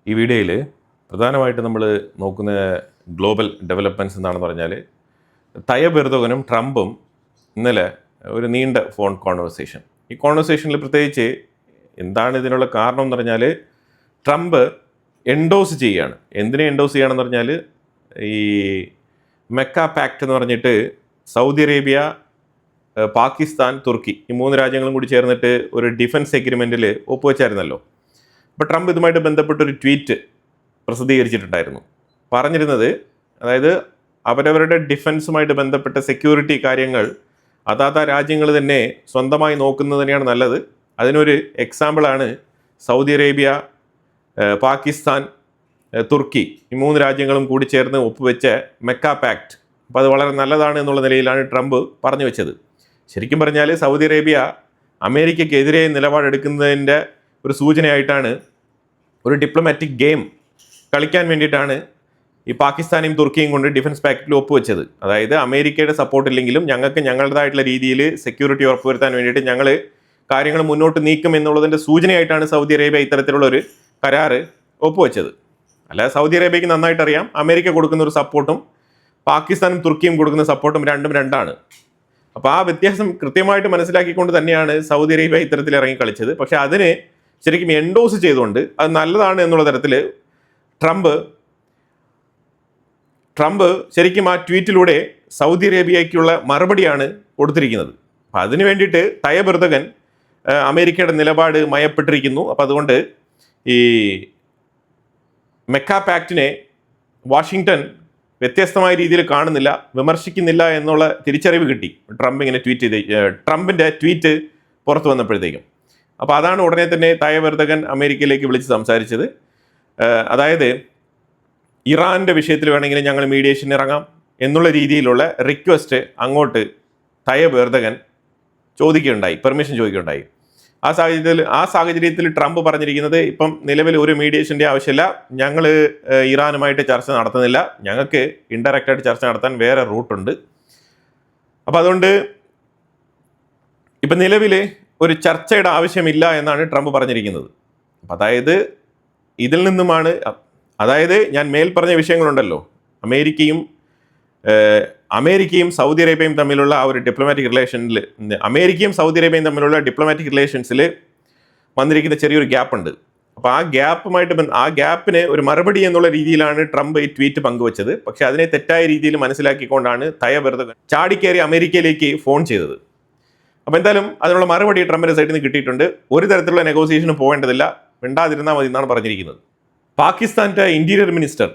ഈ വീഡിയോയിൽ പ്രധാനമായിട്ട് നമ്മൾ നോക്കുന്ന ഗ്ലോബൽ ഡെവലപ്മെൻറ്റ്സ് എന്താണെന്ന് പറഞ്ഞാൽ തയ്യബ് എർദോഗനും ട്രംപും ഇന്നലെ ഒരു നീണ്ട ഫോൺ കോൺവെർസേഷൻ. ഈ കോൺവെർസേഷനിൽ പ്രത്യേകിച്ച് എന്താണ് ഇതിനുള്ള കാരണം എന്ന് പറഞ്ഞാൽ ട്രംപ് എൻഡോസ് ചെയ്യുകയാണ്. എന്തിനെ എൻഡോസ് ചെയ്യുകയാണെന്ന് പറഞ്ഞാൽ ഈ മെക്ക പാക്റ്റ് എന്ന് പറഞ്ഞിട്ട് സൗദി അറേബ്യ, പാകിസ്ഥാൻ, തുർക്കി ഈ 3 രാജ്യങ്ങളും കൂടി ചേർന്നിട്ട് ഒരു ഡിഫൻസ് എഗ്രിമെൻറ്റിൽ ഒപ്പുവെച്ചായിരുന്നല്ലോ. അപ്പോൾ ട്രംപ് ഇതുമായിട്ട് ബന്ധപ്പെട്ടൊരു ട്വീറ്റ് പ്രസിദ്ധീകരിച്ചിട്ടുണ്ടായിരുന്നു. പറഞ്ഞിരുന്നത് അതായത് അവരവരുടെ ഡിഫൻസുമായിട്ട് ബന്ധപ്പെട്ട സെക്യൂരിറ്റി കാര്യങ്ങൾ അതാത് രാജ്യങ്ങൾ തന്നെ സ്വന്തമായി നോക്കുന്നത് തന്നെയാണ് നല്ലത്. അതിനൊരു എക്സാമ്പിളാണ് സൗദി അറേബ്യ, പാകിസ്ഥാൻ, തുർക്കി ഈ 3 രാജ്യങ്ങളും കൂടി ചേർന്ന് ഒപ്പുവെച്ച മെക്ക പാക്റ്റ്. അപ്പോൾ അത് വളരെ നല്ലതാണ് എന്നുള്ള നിലയിലാണ് ട്രംപ് പറഞ്ഞു വെച്ചത്. ശരിക്കും പറഞ്ഞാൽ സൗദി അറേബ്യ അമേരിക്കയ്ക്കെതിരെ നിലപാടെടുക്കുന്നതിൻ്റെ ഒരു സൂചനയായിട്ടാണ് ഒരു ഡിപ്ലോമാറ്റിക് ഗെയിം കളിക്കാൻ വേണ്ടിയിട്ടാണ് ഈ പാകിസ്ഥാനെയും തുർക്കിയും കൊണ്ട് ഡിഫൻസ് പാക്റ്റിൽ ഒപ്പുവെച്ചത്. അതായത് അമേരിക്കയുടെ സപ്പോർട്ട് ഇല്ലെങ്കിലും ഞങ്ങൾക്ക് ഞങ്ങളുടേതായിട്ടുള്ള രീതിയിൽ സെക്യൂരിറ്റി ഉറപ്പുവരുത്താൻ വേണ്ടിയിട്ട് ഞങ്ങൾ കാര്യങ്ങൾ മുന്നോട്ട് നീക്കും എന്നുള്ളതിൻ്റെ സൂചനയായിട്ടാണ് സൗദി അറേബ്യ ഇത്തരത്തിലുള്ളൊരു കരാറ് ഒപ്പുവെച്ചത്. അല്ലാതെ സൗദി അറേബ്യയ്ക്ക് നന്നായിട്ട് അറിയാം അമേരിക്ക കൊടുക്കുന്ന ഒരു സപ്പോർട്ടും പാകിസ്ഥാനും തുർക്കിയും കൊടുക്കുന്ന സപ്പോർട്ടും രണ്ടും രണ്ടാണ്. അപ്പോൾ ആ വ്യത്യാസം കൃത്യമായിട്ട് മനസ്സിലാക്കിക്കൊണ്ട് തന്നെയാണ് സൗദി അറേബ്യ ഇത്തരത്തിൽ ഇറങ്ങി കളിച്ചത്. പക്ഷേ അതിന് ശരിക്കും എൻഡോസ് ചെയ്തുകൊണ്ട് അത് നല്ലതാണ് എന്നുള്ള തരത്തിൽ ട്രംപ് ശരിക്കും ആ ട്വീറ്റിലൂടെ സൗദി അറേബ്യയ്ക്കുള്ള മറുപടിയാണ് കൊടുത്തിരിക്കുന്നത്. അപ്പം അതിന് വേണ്ടിയിട്ട് തയ്യബ് എർദോഗൻ അമേരിക്കയുടെ നിലപാട് മയപ്പെട്ടിരിക്കുന്നു. അപ്പം അതുകൊണ്ട് ഈ മെക്ക പാക്റ്റിനെ വാഷിങ്ടൺ വ്യത്യസ്തമായ രീതിയിൽ കാണുന്നില്ല, വിമർശിക്കുന്നില്ല എന്നുള്ള തിരിച്ചറിവ് കിട്ടി ട്രംപ് ഇങ്ങനെ ട്രംപിൻ്റെ ട്വീറ്റ് പുറത്തു വന്നപ്പോഴത്തേക്കും. അപ്പോൾ അതാണ് ഉടനെ തന്നെ തയ്യബ് എർദോഗൻ അമേരിക്കയിലേക്ക് വിളിച്ച് സംസാരിച്ചത്. അതായത് ഇറാൻ്റെ വിഷയത്തിൽ വേണമെങ്കിൽ ഞങ്ങൾ മീഡിയേഷന് ഇറങ്ങാം എന്നുള്ള രീതിയിലുള്ള റിക്വസ്റ്റ് അങ്ങോട്ട് തയ്യബ് എർദോഗൻ പെർമിഷൻ ചോദിക്കുകയുണ്ടായി. ആ സാഹചര്യത്തിൽ ട്രംപ് പറഞ്ഞിരിക്കുന്നത് ഇപ്പം നിലവിൽ ഒരു മീഡിയേഷൻ്റെ ആവശ്യമില്ല, ഞങ്ങൾ ഇറാനുമായിട്ട് ചർച്ച നടത്തുന്നില്ല, ഞങ്ങൾക്ക് ഇൻഡയറക്റ്റായിട്ട് ചർച്ച നടത്താൻ വേറെ റൂട്ടുണ്ട്. അപ്പോൾ അതുകൊണ്ട് ഇപ്പം നിലവിൽ ഒരു ചർച്ചയുടെ ആവശ്യമില്ല എന്നാണ് ട്രംപ് പറഞ്ഞിരിക്കുന്നത്. അപ്പം അതായത് ഇതിൽ നിന്നുമാണ് ഞാൻ മേൽ പറഞ്ഞ വിഷയങ്ങളുണ്ടല്ലോ, അമേരിക്കയും സൗദി അറേബ്യയും തമ്മിലുള്ള ആ ഒരു ഡിപ്ലോമാറ്റിക് റിലേഷനിൽ അമേരിക്കയും സൗദി അറേബ്യയും തമ്മിലുള്ള ഡിപ്ലോമാറ്റിക് റിലേഷൻസിൽ വന്നിരിക്കുന്ന ചെറിയൊരു ഗ്യാപ്പുണ്ട്. അപ്പോൾ ആ ഗ്യാപ്പിന് ഒരു മറുപടി എന്നുള്ള രീതിയിലാണ് ട്രംപ് ഈ ട്വീറ്റ് പങ്കുവച്ചത്. പക്ഷേ അതിനെ തെറ്റായ രീതിയിൽ മനസ്സിലാക്കിക്കൊണ്ടാണ് തയ്യബ് എർദോഗൻ ചാടിക്കേറി അമേരിക്കയിലേക്ക് ഫോൺ ചെയ്തത്. അപ്പോൾ എന്തായാലും അതിനുള്ള മറുപടി ട്രംപിൻ്റെ സൈഡിൽ നിന്ന് കിട്ടിയിട്ടുണ്ട്. ഒരു തരത്തിലുള്ള നെഗോസിയേഷന് പോകേണ്ടതില്ല, മിണ്ടാതിരുന്നാൽ മതി എന്നാണ് പറഞ്ഞിരിക്കുന്നത്. പാകിസ്ഥാൻ്റെ ഇൻറ്റീരിയർ മിനിസ്റ്റർ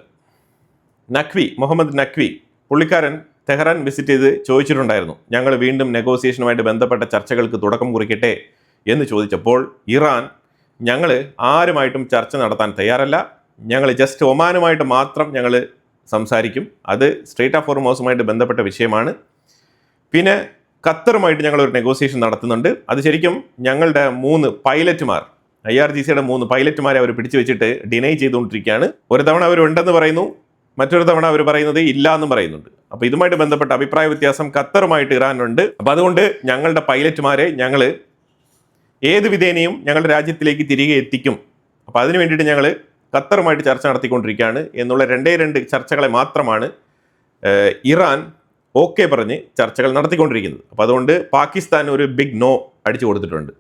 മുഹമ്മദ് നഖ്വി പുള്ളിക്കാരൻ തെഹ്റാൻ വിസിറ്റ് ചെയ്ത് ചോദിച്ചിട്ടുണ്ടായിരുന്നു, ഞങ്ങൾ വീണ്ടും നെഗോസിയേഷനുമായിട്ട് ബന്ധപ്പെട്ട ചർച്ചകൾക്ക് തുടക്കം കുറിക്കട്ടെ എന്ന് ചോദിച്ചപ്പോൾ ഇറാൻ ഞങ്ങൾ ആരുമായിട്ടും ചർച്ച നടത്താൻ തയ്യാറല്ല, ഞങ്ങൾ ജസ്റ്റ് ഒമാനുമായിട്ട് മാത്രം ഞങ്ങൾ സംസാരിക്കും, അത് സ്ട്രെയിറ്റ് ഓഫ് ഹോർമൂസുമായിട്ട് ബന്ധപ്പെട്ട വിഷയമാണ്, പിന്നെ ഖത്തറുമായിട്ട് ഞങ്ങളൊരു നെഗോസിയേഷൻ നടത്തുന്നുണ്ട്, അത് ശരിക്കും ഞങ്ങളുടെ 3 പൈലറ്റുമാർ IRGCയുടെ 3 പൈലറ്റുമാരെ അവർ പിടിച്ചു വെച്ചിട്ട് ഡിനൈ ചെയ്തുകൊണ്ടിരിക്കുകയാണ്. ഒരു തവണ അവർ ഉണ്ടെന്ന് പറയുന്നു, മറ്റൊരു തവണ അവർ പറയുന്നത് ഇല്ല എന്നും പറയുന്നുണ്ട്. അപ്പോൾ ഇതുമായിട്ട് ബന്ധപ്പെട്ട അഭിപ്രായ വ്യത്യാസം ഖത്തറുമായിട്ട് ഇറാനുണ്ട്. അപ്പോൾ അതുകൊണ്ട് ഞങ്ങളുടെ പൈലറ്റുമാരെ ഞങ്ങൾ ഏത് വിധേനയും ഞങ്ങളുടെ രാജ്യത്തിലേക്ക് തിരികെ എത്തിക്കും, അപ്പോൾ അതിന് വേണ്ടിയിട്ട് ഞങ്ങൾ ഖത്തറുമായിട്ട് ചർച്ച നടത്തിക്കൊണ്ടിരിക്കുകയാണ് എന്നുള്ള 2 ചർച്ചകളെ മാത്രമാണ് ഇറാൻ ഓക്കെ പറഞ്ഞ് ചർച്ചകൾ നടത്തിക്കൊണ്ടിരിക്കുന്നത്. അപ്പോൾ അതുകൊണ്ട് പാകിസ്ഥാൻ ഒരു ബിഗ് നോ അടിച്ചു കൊടുത്തിട്ടുണ്ട്.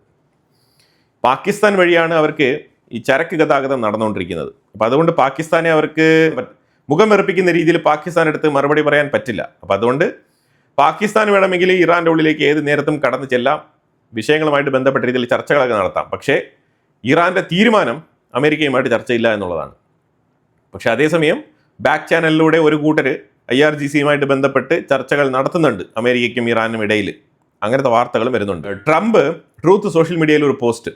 പാകിസ്ഥാൻ വഴിയാണ് അവർക്ക് ഈ ചരക്ക് ഗതാഗതം നടന്നുകൊണ്ടിരിക്കുന്നത്. അപ്പോൾ അതുകൊണ്ട് പാകിസ്ഥാനെ അവർക്ക് മുഖം വെറുപ്പിക്കുന്ന രീതിയിൽ പാകിസ്ഥാൻ അടുത്ത് മറുപടി പറയാൻ പറ്റില്ല. അപ്പോൾ അതുകൊണ്ട് പാകിസ്ഥാൻ വേണമെങ്കിൽ ഇറാൻ്റെ ഉള്ളിലേക്ക് ഏത് നേരത്തും കടന്നു ചെല്ലാം, വിഷയങ്ങളുമായിട്ട് ബന്ധപ്പെട്ട രീതിയിൽ ചർച്ചകളൊക്കെ നടത്താം. പക്ഷേ ഇറാൻ്റെ തീരുമാനം അമേരിക്കയുമായിട്ട് ചർച്ചയില്ല എന്നുള്ളതാണ്. പക്ഷേ അതേസമയം ബാക്ക് ചാനലിലൂടെ ഒരു കൂട്ടർ IRGCയുമായിട്ട് ബന്ധപ്പെട്ട് ചർച്ചകൾ നടത്തുന്നുണ്ട് അമേരിക്കയ്ക്കും ഇറാനും ഇടയിൽ. അങ്ങനത്തെ വാർത്തകളും വരുന്നുണ്ട്. ട്രംപ് ട്രൂത്ത് സോഷ്യൽ മീഡിയയിൽ ഒരു പോസ്റ്റ്,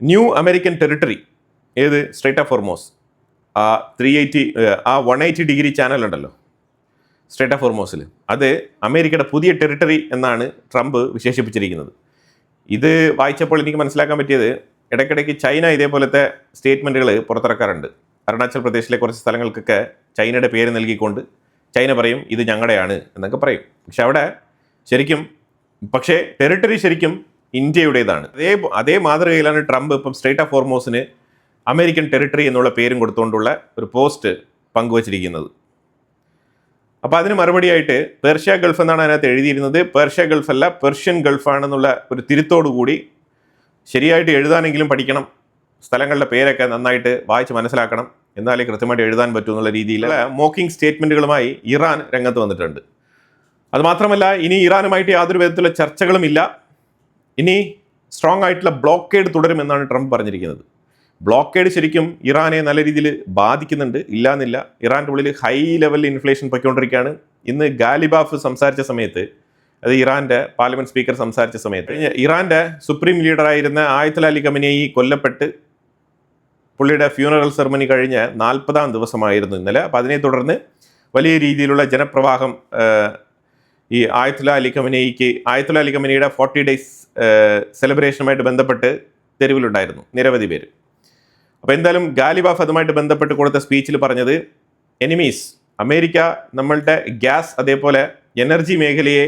ന്യൂ അമേരിക്കൻ ടെറിട്ടറി, ഏത് സ്ട്രെയിറ്റ് ഓഫ് ഹോർമൂസ്, ആ 180 ഡിഗ്രി ചാനൽ ഉണ്ടല്ലോ സ്ട്രെയിറ്റ് ഓഫ് ഹോർമൂസിൽ, അത് അമേരിക്കയുടെ പുതിയ ടെറിട്ടറി എന്നാണ് ട്രംപ് വിശേഷിപ്പിച്ചിരിക്കുന്നത്. ഇത് വായിച്ചപ്പോൾ എനിക്ക് മനസ്സിലാക്കാൻ പറ്റിയത് ഇടയ്ക്കിടയ്ക്ക് ചൈന ഇതേപോലത്തെ സ്റ്റേറ്റ്മെൻറ്റുകൾ പുറത്തിറക്കാറുണ്ട്. അരുണാചൽ പ്രദേശിലെ കുറച്ച് സ്ഥലങ്ങൾക്കൊക്കെ ചൈനയുടെ പേര് നൽകിക്കൊണ്ട് ചൈന പറയും ഇത് ഞങ്ങളുടെയാണ് എന്നൊക്കെ പറയും. പക്ഷേ ടെറിട്ടറി ശരിക്കും ഇന്ത്യയുടേതാണ്. അതേ മാതൃകയിലാണ് ട്രംപ് ഇപ്പം സ്ട്രെയിറ്റ് ഓഫ് ഹോർമൂസിന് അമേരിക്കൻ ടെറിട്ടറി എന്നുള്ള പേരും കൊടുത്തുകൊണ്ടുള്ള ഒരു പോസ്റ്റ് പങ്കുവച്ചിരിക്കുന്നത്. അപ്പോൾ അതിന് മറുപടിയായിട്ട് പേർഷ്യ ഗൾഫ് എന്നാണ് അതിനകത്ത് എഴുതിയിരുന്നത്. പേർഷ്യ ഗൾഫ് അല്ല, പെർഷ്യൻ ഗൾഫാണെന്നുള്ള ഒരു തിരുത്തോടു കൂടി ശരിയായിട്ട് എഴുതാനെങ്കിലും പഠിക്കണം, സ്ഥലങ്ങളുടെ പേരൊക്കെ നന്നായിട്ട് വായിച്ച് മനസ്സിലാക്കണം, എന്നാലേ കൃത്യമായിട്ട് എഴുതാൻ പറ്റൂ എന്നുള്ള രീതിയിൽ മോക്കിംഗ് സ്റ്റേറ്റ്മെൻറ്റുകളുമായി ഇറാൻ രംഗത്ത് വന്നിട്ടുണ്ട്. അതുമാത്രമല്ല, ഇനി ഇറാനുമായിട്ട് യാതൊരു വിധത്തിലുള്ള ചർച്ചകളും ഇല്ല, ഇനി സ്ട്രോങ് ആയിട്ടുള്ള ബ്ലോക്കേഡ് തുടരുമെന്നാണ് ട്രംപ് പറഞ്ഞിരിക്കുന്നത്. ബ്ലോക്കേഡ് ശരിക്കും ഇറാനെ നല്ല രീതിയിൽ ബാധിക്കുന്നുണ്ട്, ഇല്ലാന്നില്ല. ഇറാൻ്റെ ഉള്ളിൽ ഹൈ ലെവലിൽ ഇൻഫ്ലേഷൻ പൊയ്ക്കൊണ്ടിരിക്കുകയാണ്. ഇന്ന് ഗാലിബാഫ് സംസാരിച്ച സമയത്ത്, അത് ഇറാൻ്റെ പാർലമെന്റ് സ്പീക്കർ സംസാരിച്ച സമയത്ത്, ഇറാൻ്റെ സുപ്രീം ലീഡറായിരുന്ന ആയത്തുല്ല അലി ഖമനേയി കൊല്ലപ്പെട്ട് പുള്ളിയുടെ ഫ്യൂണറൽ സെറമണി കഴിഞ്ഞ 40-ാം ദിവസമായിരുന്നു ഇന്നലെ. അപ്പോൾ അതിനെ തുടർന്ന് വലിയ രീതിയിലുള്ള ജനപ്രവാഹം ഈ ആയത്തുല്ല അലി ഖമനേയുടെ 40 days സെലിബ്രേഷനുമായിട്ട് ബന്ധപ്പെട്ട് തെരുവിലുണ്ടായിരുന്നു നിരവധി പേര്. അപ്പോൾ എന്തായാലും ഗാലിബാഫ് അതുമായിട്ട് ബന്ധപ്പെട്ട് കൊടുത്ത സ്പീച്ചിൽ പറഞ്ഞത്, എനിമീസ്, അമേരിക്ക നമ്മളുടെ ഗ്യാസ് അതേപോലെ എനർജി മേഖലയെ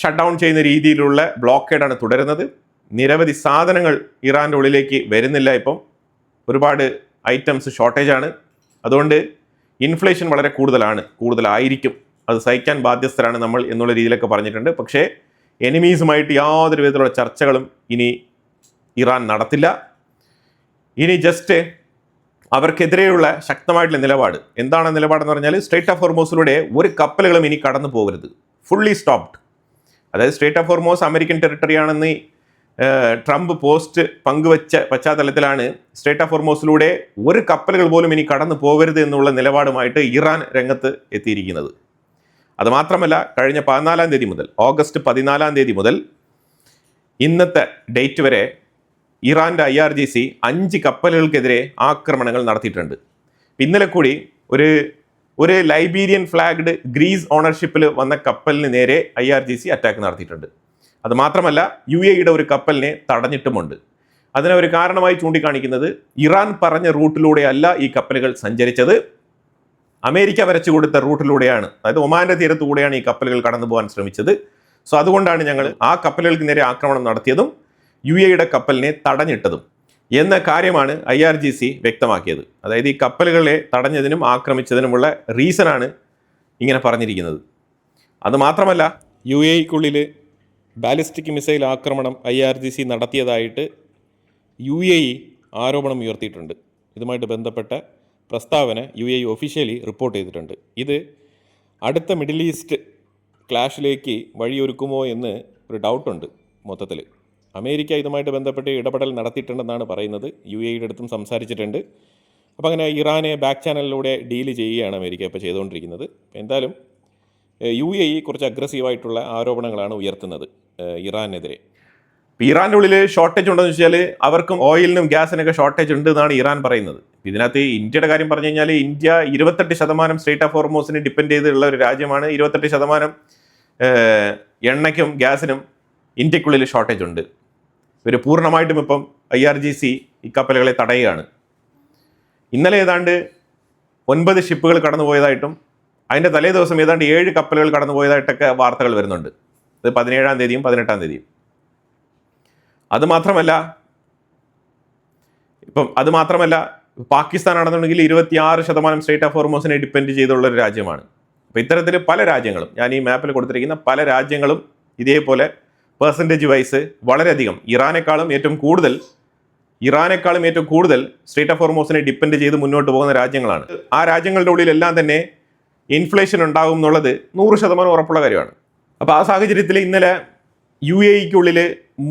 ഷട്ട് ഡൗൺ ചെയ്യുന്ന രീതിയിലുള്ള ബ്ലോക്കേഡാണ് തുടരുന്നത്. നിരവധി സാധനങ്ങൾ ഇറാൻ്റെ ഉള്ളിലേക്ക് വരുന്നില്ല, ഇപ്പം ഒരുപാട് ഐറ്റംസ് ഷോർട്ടേജാണ്. അതുകൊണ്ട് ഇൻഫ്ലേഷൻ വളരെ കൂടുതലായിരിക്കും, അത് സഹിക്കാൻ ബാധ്യസ്ഥരാണ് നമ്മൾ എന്നുള്ള രീതിയിലൊക്കെ പറഞ്ഞിട്ടുണ്ട്. പക്ഷേ എനിമീസുമായിട്ട് യാതൊരു വിധത്തിലുള്ള ചർച്ചകളും ഇനി ഇറാൻ നടത്തില്ല. ഇനി ജസ്റ്റ് അവർക്കെതിരെയുള്ള ശക്തമായിട്ടുള്ള നിലപാട് എന്താണ് നിലപാടെന്ന് പറഞ്ഞാൽ, സ്ട്രേറ്റ് ഓഫ് ഹോർമോസിലൂടെ ഒരു കപ്പലുകളും ഇനി കടന്നു പോകരുത്, ഫുള്ളി സ്റ്റോപ്ഡ്. അതായത് straight of Hormuz American territory ആണെന്ന് ട്രംപ് പോസ്റ്റ് പങ്കുവച്ച പശ്ചാത്തലത്തിലാണ് സ്ട്രേറ്റ് ഓഫ് ഹോർമോസിലൂടെ ഒരു കപ്പലുകൾ പോലും ഇനി കടന്നു പോകരുത് എന്നുള്ള നിലപാടുമായിട്ട് ഇറാൻ രംഗത്ത് എത്തിയിരിക്കുന്നത്. അതുമാത്രമല്ല, കഴിഞ്ഞ 14-ാം തീയതി മുതൽ, ഓഗസ്റ്റ് 14-ാം തീയതി മുതൽ ഇന്നത്തെ ഡേറ്റ് വരെ ഇറാൻ്റെ IRGC 5 കപ്പലുകൾക്കെതിരെ ആക്രമണങ്ങൾ നടത്തിയിട്ടുണ്ട്. ഇന്നലെ കൂടി ഒരു ലൈബീരിയൻ ഫ്ലാഗ്ഡ് ഗ്രീസ് ഓണർഷിപ്പിൽ വന്ന കപ്പലിന് നേരെ IRGC അറ്റാക്ക് നടത്തിയിട്ടുണ്ട്. അതുമാത്രമല്ല, UAE-യുടെ ഒരു കപ്പലിനെ തടഞ്ഞിട്ടുമുണ്ട്. അതിനെ ഒരു കാരണമായി ചൂണ്ടിക്കാണിക്കുന്നത്, ഇറാൻ പറഞ്ഞ റൂട്ടിലൂടെ അല്ല ഈ കപ്പലുകൾ സഞ്ചരിച്ചത്, അമേരിക്ക വരച്ചു കൊടുത്ത റൂട്ടിലൂടെയാണ്, അതായത് ഒമാന്റെ തീരത്തുകൂടെയാണ് ഈ കപ്പലുകൾ കടന്നു പോകാൻ ശ്രമിച്ചത്. സോ അതുകൊണ്ടാണ് ഞങ്ങൾ ആ കപ്പലുകൾക്ക് നേരെ ആക്രമണം നടത്തിയതും UAE-യുടെ കപ്പലിനെ തടഞ്ഞിട്ടതും എന്ന കാര്യമാണ് IRGC വ്യക്തമാക്കിയത്. അതായത് ഈ കപ്പലുകളെ തടഞ്ഞതിനും ആക്രമിച്ചതിനുമുള്ള റീസണാണ് ഇങ്ങനെ പറഞ്ഞിരിക്കുന്നത്. അതുമാത്രമല്ല, UAE-ക്കുള്ളിൽ ബാലിസ്റ്റിക് മിസൈൽ ആക്രമണം IRGC നടത്തിയതായിട്ട് UAE ആരോപണം ഉയർത്തിയിട്ടുണ്ട്. ഇതുമായിട്ട് ബന്ധപ്പെട്ട പ്രസ്താവന UAE ഒഫീഷ്യലി റിപ്പോർട്ട് ചെയ്തിട്ടുണ്ട്. ഇത് അടുത്ത മിഡിൽ ഈസ്റ്റ് ക്ലാഷിലേക്ക് വഴിയൊരുക്കുമോ എന്ന് ഒരു ഡൗട്ടുണ്ട്. മൊത്തത്തിൽ അമേരിക്ക ഇതുമായിട്ട് ബന്ധപ്പെട്ട് ഇടപെടൽ നടത്തിയിട്ടുണ്ടെന്നാണ് പറയുന്നത്. UAE-യുടെ അടുത്തും സംസാരിച്ചിട്ടുണ്ട്. അപ്പോൾ അങ്ങനെ ഇറാനെ ബാക്ക് ചാനലിലൂടെ ഡീൽ ചെയ്യുകയാണ് അമേരിക്ക ഇപ്പോൾ ചെയ്തുകൊണ്ടിരിക്കുന്നത്. എന്തായാലും UAE കുറച്ച് അഗ്രസീവായിട്ടുള്ള ആരോപണങ്ങളാണ് ഉയർത്തുന്നത് ഇറാനെതിരെ. ഇറാൻ്റെ ഉള്ളിൽ ഷോർട്ടേജ് ഉണ്ടെന്ന് വെച്ചാൽ അവർക്കും ഓയിലിനും ഗ്യാസിനൊക്കെ ഷോർട്ടേജ് ഉണ്ട് എന്നാണ് ഇറാൻ പറയുന്നത്. ഇതിനകത്ത് ഇന്ത്യയുടെ കാര്യം പറഞ്ഞു കഴിഞ്ഞാൽ, ഇന്ത്യ 28% സ്ട്രേറ്റ് ഓഫ് ഹോർമോസിന് ഡിപ്പെൻഡ് ചെയ്തുള്ള ഒരു രാജ്യമാണ്. 28% എണ്ണയ്ക്കും ഗ്യാസിനും ഇന്ത്യക്കുള്ളിൽ ഷോർട്ടേജ് ഉണ്ട്. ഇവർ പൂർണ്ണമായിട്ടും ഇപ്പം IRGC ഈ കപ്പലുകളെ തടയുകയാണ്. ഇന്നലെ ഏതാണ്ട് 9 ഷിപ്പുകൾ കടന്നുപോയതായിട്ടും അതിൻ്റെ തലേ ദിവസം ഏതാണ്ട് 7 കപ്പലുകൾ കടന്നുപോയതായിട്ടൊക്കെ വാർത്തകൾ വരുന്നുണ്ട്. ഇത് 17-ാം തീയതിയും 18-ാം തീയതിയും. അതുമാത്രമല്ല പാകിസ്ഥാൻ ആണെന്നുണ്ടെങ്കിൽ 26% സ്ട്രേറ്റ് ഓഫ് ഹോർമോസിനെ ഡിപ്പെൻഡ് ചെയ്തുള്ള ഒരു രാജ്യമാണ്. അപ്പോൾ ഇത്തരത്തിൽ പല രാജ്യങ്ങളും, ഞാൻ ഈ മാപ്പിൽ കൊടുത്തിരിക്കുന്ന പല രാജ്യങ്ങളും ഇതേപോലെ പെർസെൻറ്റേജ് വൈസ് വളരെയധികം ഇറാനേക്കാളും ഏറ്റവും കൂടുതൽ സ്ട്രേറ്റ് ഓഫ് ഹോർമോസിനെ ഡിപ്പെൻഡ് ചെയ്ത് മുന്നോട്ട് പോകുന്ന രാജ്യങ്ങളാണ്. ആ രാജ്യങ്ങളുടെ ഉള്ളിലെല്ലാം തന്നെ ഇൻഫ്ലേഷൻ ഉണ്ടാകും എന്നുള്ളത് 100% ഉറപ്പുള്ള കാര്യമാണ്. അപ്പോൾ ആ സാഹചര്യത്തിൽ ഇന്നലെ UAE-ക്കുള്ളിൽ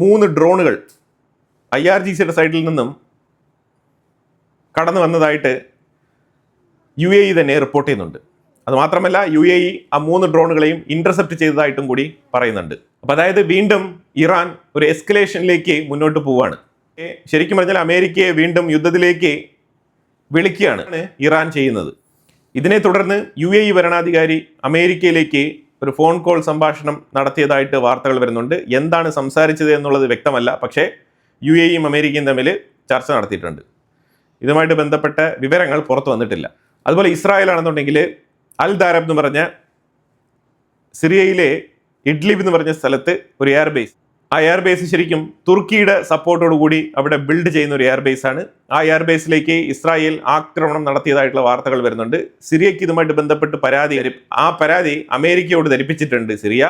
3 ഡ്രോണുകൾ IRGC-യുടെ സൈഡിൽ നിന്നും കടന്നു വന്നതായിട്ട് UAE തന്നെ റിപ്പോർട്ട് ചെയ്യുന്നുണ്ട്. അതുമാത്രമല്ല, UAE ആ 3 ഡ്രോണുകളെയും ഇന്റർസെപ്റ്റ് ചെയ്തതായിട്ടും കൂടി പറയുന്നുണ്ട്. അപ്പോൾ അതായത് വീണ്ടും ഇറാൻ ഒരു എസ്കലേഷനിലേക്ക് മുന്നോട്ട് പോവുകയാണ്. ശരിക്കും പറഞ്ഞാൽ അമേരിക്കയെ വീണ്ടും യുദ്ധത്തിലേക്ക് വിളിക്കുകയാണ് ഇറാൻ ചെയ്യുന്നത്. ഇതിനെ തുടർന്ന് UAE ഭരണാധികാരി അമേരിക്കയിലേക്ക് ഒരു ഫോൺ കോൾ സംഭാഷണം നടത്തിയതായിട്ട് വാർത്തകൾ വരുന്നുണ്ട്. എന്താണ് സംസാരിച്ചത് എന്നുള്ളത് വ്യക്തമല്ല. പക്ഷേ UAE-യും അമേരിക്കയും തമ്മിൽ ചർച്ച നടത്തിയിട്ടുണ്ട്. ഇതുമായിട്ട് ബന്ധപ്പെട്ട വിവരങ്ങൾ പുറത്തു വന്നിട്ടില്ല. അതുപോലെ ഇസ്രായേൽ ആണെന്നുണ്ടെങ്കിൽ അൽ ദാരബ് എന്ന് പറഞ്ഞ സിറിയയിലെ ഇഡ്ലിബ് എന്ന് പറഞ്ഞ സ്ഥലത്ത് ഒരു എയർബേസ്, ആ എയർബേസ് ശരിക്കും തുർക്കിയുടെ സപ്പോർട്ടോടു കൂടി അവിടെ ബിൽഡ് ചെയ്യുന്ന ഒരു എയർബേസ് ആണ്. ആ എയർബേസിലേക്ക് ഇസ്രായേൽ ആക്രമണം നടത്തിയതായിട്ടുള്ള വാർത്തകൾ വരുന്നുണ്ട്. സിറിയയ്ക്ക് ഇതുമായിട്ട് ബന്ധപ്പെട്ട് ആ പരാതി അമേരിക്കയോട് ധരിപ്പിച്ചിട്ടുണ്ട് സിറിയ.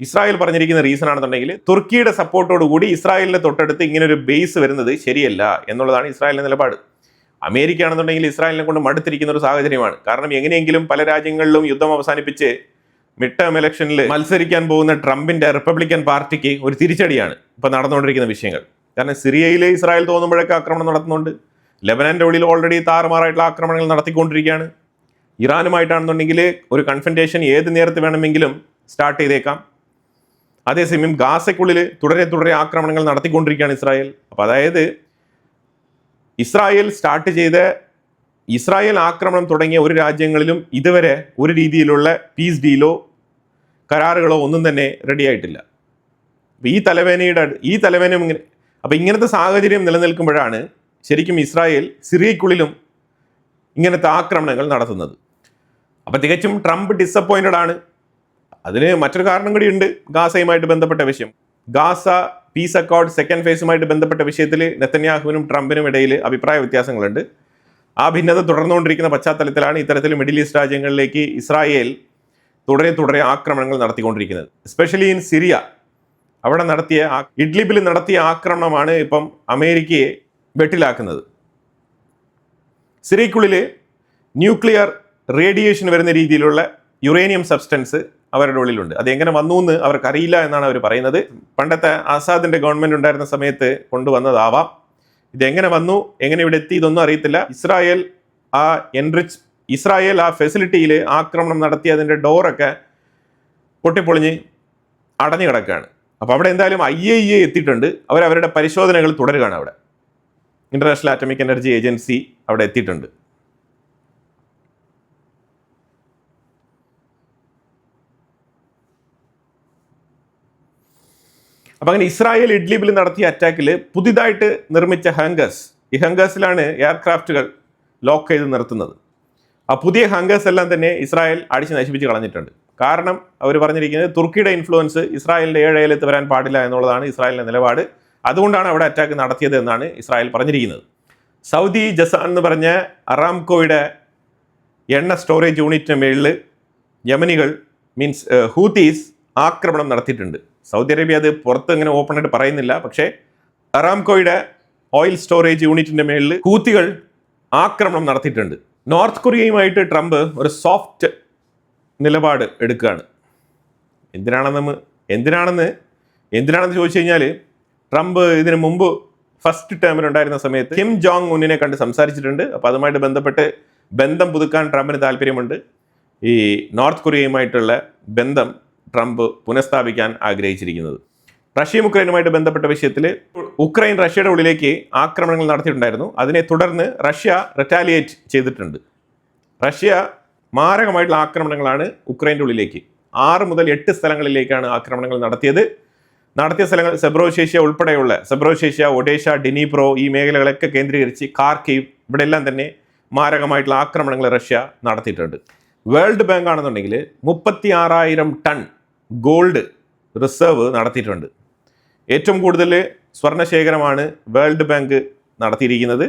ഇസ്രായേൽ പറഞ്ഞിരിക്കുന്ന റീസൺ ആണെന്നുണ്ടെങ്കിൽ തുർക്കിയുടെ സപ്പോർട്ടോടു കൂടി ഇസ്രായേലിന്റെ തൊട്ടടുത്ത് ഇങ്ങനെ ഒരു ബേസ് വരുന്നത് ശരിയല്ല എന്നുള്ളതാണ് ഇസ്രായേലിന്റെ നിലപാട്. അമേരിക്ക ആണെന്നുണ്ടെങ്കിൽ ഇസ്രായേലിനെ കൊണ്ട് മടുത്തിരിക്കുന്ന ഒരു സാഹചര്യമാണ്. കാരണം എങ്ങനെയെങ്കിലും പല രാജ്യങ്ങളിലും യുദ്ധം അവസാനിപ്പിച്ച് മിഡ് ടേം ഇലക്ഷനിൽ മത്സരിക്കാൻ പോകുന്ന ട്രംപിന്റെ റിപ്പബ്ലിക്കൻ പാർട്ടിക്ക് ഒരു തിരിച്ചടിയാണ് ഇപ്പൊ നടന്നുകൊണ്ടിരിക്കുന്ന വിഷയങ്ങൾ. കാരണം സിറിയയിൽ ഇസ്രായേൽ തോന്നുമ്പോഴൊക്കെ ആക്രമണം നടത്തുന്നുണ്ട്. ലെബനന്റെ ഉള്ളിൽ ഓൾറെഡി താറുമാറായിട്ടുള്ള ആക്രമണങ്ങൾ നടത്തിക്കൊണ്ടിരിക്കുകയാണ്. ഇറാനുമായിട്ടാണെന്നുണ്ടെങ്കിൽ ഒരു കൺഫ്രണ്ടേഷൻ ഏത് നേരത്ത് വേണമെങ്കിലും സ്റ്റാർട്ട് ചെയ്തേക്കാം. അതേസമയം ഗാസയ്ക്കുള്ളിൽ തുടരെ ആക്രമണങ്ങൾ നടത്തിക്കൊണ്ടിരിക്കുകയാണ് ഇസ്രായേൽ. അപ്പോൾ അതായത് ഇസ്രായേൽ ആക്രമണം തുടങ്ങിയ ഒരു രാജ്യങ്ങളിലും ഇതുവരെ ഒരു രീതിയിലുള്ള പീസ് ഡീലോ കരാറുകളോ ഒന്നും തന്നെ റെഡി ആയിട്ടില്ല. ഈ തലവേനയും ഇങ്ങനത്തെ സാഹചര്യം നിലനിൽക്കുമ്പോഴാണ് ശരിക്കും ഇസ്രായേൽ സിറിയയ്ക്കുള്ളിലും ഇങ്ങനത്തെ ആക്രമണങ്ങൾ നടത്തുന്നത്. അപ്പം തികച്ചും ട്രംപ് ഡിസപ്പോയിന്റഡ് ആണ്. അതിന് മറ്റൊരു കാരണം കൂടിയുണ്ട്. ഗാസയുമായിട്ട് ബന്ധപ്പെട്ട വിഷയം, ഗാസ പീസ് അക്കോർഡ് സെക്കൻഡ് ഫേസുമായിട്ട് ബന്ധപ്പെട്ട വിഷയത്തിൽ നെതന്യാഹുവിനും ട്രംപിനും ഇടയിൽ അഭിപ്രായ വ്യത്യാസങ്ങളുണ്ട്. ആ ഭിന്നത തുടർന്നുകൊണ്ടിരിക്കുന്ന പശ്ചാത്തലത്തിലാണ് ഇത്തരത്തിൽ മിഡിൽ ഈസ്റ്റ് രാജ്യങ്ങളിലേക്ക് ഇസ്രായേൽ തുടരെ ആക്രമണങ്ങൾ നടത്തിക്കൊണ്ടിരിക്കുന്നത്. എസ്പെഷ്യലി ഇൻ സിറിയ, അവിടെ ഇഡ്ലിബിൽ നടത്തിയ ആക്രമണമാണ് ഇപ്പം അമേരിക്കയെ വെട്ടിലാക്കുന്നത്. സിറിയയ്ക്കുള്ളിൽ ന്യൂക്ലിയർ റേഡിയേഷൻ വരുന്ന രീതിയിലുള്ള യുറേനിയം സബ്സ്റ്റൻസ് അവരുടെ ഉള്ളിലുണ്ട്. അതെങ്ങനെ വന്നു എന്ന് അവർക്കറിയില്ല എന്നാണ് അവർ പറയുന്നത്. പണ്ടത്തെ ആസാദിന്റെ ഗവൺമെന്റ് ഉണ്ടായിരുന്ന സമയത്ത് കൊണ്ടുവന്നതാവാം. ഇതെങ്ങനെ വന്നു, എങ്ങനെ ഇവിടെ എത്തി, ഇതൊന്നും അറിയത്തില്ല. ഇസ്രായേൽ ആ ഫെസിലിറ്റിയിൽ ആക്രമണം നടത്തി അതിൻ്റെ ഡോറൊക്കെ പൊട്ടിപ്പൊളിഞ്ഞ് അടഞ്ഞു കിടക്കുകയാണ്. അപ്പോൾ അവിടെ എന്തായാലും IAEA എത്തിയിട്ടുണ്ട്. അവരുടെ പരിശോധനകൾ തുടരുകയാണ്. അവിടെ ഇന്റർനാഷണൽ ആറ്റമിക് എനർജി ഏജൻസി അവിടെ എത്തിയിട്ടുണ്ട്. അപ്പം അങ്ങനെ ഇസ്രായേൽ ഇഡ്ലിബിൽ നടത്തിയ അറ്റാക്കിൽ പുതിയതായിട്ട് നിർമ്മിച്ച ഈ ഹംഗേഴ്സിലാണ് എയർക്രാഫ്റ്റുകൾ ലോക്ക് ചെയ്ത് നിർത്തുന്നത്. ആ പുതിയ ഹംഗേഴ്സ് എല്ലാം തന്നെ ഇസ്രായേൽ അടിച്ച് നശിപ്പിച്ച് കളഞ്ഞിട്ടുണ്ട്. കാരണം അവർ പറഞ്ഞിരിക്കുന്നത് തുർക്കിയുടെ ഇൻഫ്ലുവൻസ് ഇസ്രായേലിൻ്റെ ഏഴയിലെത്ത് വരാൻ പാടില്ല എന്നുള്ളതാണ് ഇസ്രായേലിൻ്റെ നിലപാട്. അതുകൊണ്ടാണ് അവിടെ അറ്റാക്ക് നടത്തിയത് എന്നാണ് ഇസ്രായേൽ പറഞ്ഞിരിക്കുന്നത്. സൗദി ജസാൻ എന്ന് പറഞ്ഞ അറാംകോയുടെ എണ്ണ സ്റ്റോറേജ് യൂണിറ്റിന് മേളിൽ യമനികൾ ഹൂത്തീസ് ആക്രമണം നടത്തിയിട്ടുണ്ട്. സൗദി അറേബ്യ അത് പുറത്ത് ഇങ്ങനെ ഓപ്പൺ ആയിട്ട് പറയുന്നില്ല. പക്ഷേ അറാംകോയുടെ ഓയിൽ സ്റ്റോറേജ് യൂണിറ്റിന്റെ മേളിൽ ഹൂത്തികൾ ആക്രമണം നടത്തിയിട്ടുണ്ട്. നോർത്ത് കൊറിയയുമായിട്ട് ട്രംപ് ഒരു സോഫ്റ്റ് നിലപാട് എടുക്കുകയാണ്. എന്തിനാണെന്ന് ചോദിച്ചു കഴിഞ്ഞാൽ ട്രംപ് ഇതിനു മുമ്പ് ഫസ്റ്റ് ടേമിലുണ്ടായിരുന്ന സമയത്ത് കിം ജോങ് ഉന്നിനെ കണ്ട് സംസാരിച്ചിട്ടുണ്ട്. അപ്പോൾ അതുമായിട്ട് ബന്ധപ്പെട്ട് ബന്ധം പുതുക്കാൻ ട്രംപിന് താല്പര്യമുണ്ട്. ഈ നോർത്ത് കൊറിയയുമായിട്ടുള്ള ബന്ധം ട്രംപ് പുനഃസ്ഥാപിക്കാൻ ആഗ്രഹിച്ചിരിക്കുന്നത്. റഷ്യയും ഉക്രൈനുമായിട്ട് ബന്ധപ്പെട്ട വിഷയത്തിൽ ഉക്രൈൻ റഷ്യയുടെ ഉള്ളിലേക്ക് ആക്രമണങ്ങൾ നടത്തിയിട്ടുണ്ടായിരുന്നു. അതിനെ തുടർന്ന് റഷ്യ റിറ്റാലിയേറ്റ് ചെയ്തിട്ടുണ്ട്. റഷ്യ മാരകമായിട്ടുള്ള ആക്രമണങ്ങളാണ് ഉക്രൈൻ്റെ ഉള്ളിലേക്ക് 6 മുതൽ 8 സ്ഥലങ്ങളിലേക്കാണ് ആക്രമണങ്ങൾ നടത്തിയ സ്ഥലങ്ങൾ സെബ്രോഷേഷ്യ, ഒഡേഷ, ഡിനിപ്രോ ഈ മേഖലകളൊക്കെ കേന്ദ്രീകരിച്ച് കാർക്കീവ് ഇവിടെയെല്ലാം തന്നെ മാരകമായിട്ടുള്ള ആക്രമണങ്ങൾ റഷ്യ നടത്തിയിട്ടുണ്ട്. വേൾഡ് ബാങ്ക് ആണെന്നുണ്ടെങ്കിൽ 36,000 ടൺ ഗോൾഡ് റിസർവ് നടത്തിയിട്ടുണ്ട്. ഏറ്റവും കൂടുതൽ സ്വർണ്ണശേഖരമാണ് വേൾഡ് ബാങ്ക് നടത്തിയിരിക്കുന്നത്.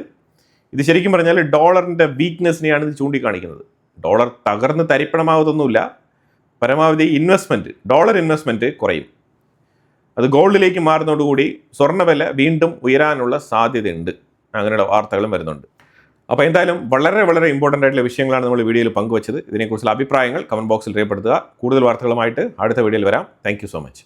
ഇത് ശരിക്കും പറഞ്ഞാൽ ഡോളറിൻ്റെ വീക്ക്നെസ്സിനെയാണ് ഇത് ചൂണ്ടിക്കാണിക്കുന്നത്. ഡോളർ തകർന്ന് തരിപ്പണമാവതൊന്നുമില്ല. പരമാവധി ഡോളർ ഇൻവെസ്റ്റ്മെൻറ്റ് കുറയും. അത് ഗോൾഡിലേക്ക് മാറുന്നതോടുകൂടി സ്വർണ്ണവില വീണ്ടും ഉയരാനുള്ള സാധ്യതയുണ്ട്. അങ്ങനെയുള്ള വാർത്തകളും വരുന്നുണ്ട്. അപ്പോൾ എന്തായാലും വളരെ ഇമ്പോർട്ടൻ്റ് ആയിട്ടുള്ള വിഷയങ്ങളാണ് നമ്മൾ വീഡിയോയിൽ പങ്കുവച്ചത്. ഇതിനെക്കുറിച്ചുള്ള അഭിപ്രായങ്ങൾ കമൻറ്റ് ബോക്സിൽ രേഖപ്പെടുത്തുക. കൂടുതൽ വാർത്തകളുമായിട്ട് അടുത്ത വീഡിയോയിൽ വരാം. Thank you so much.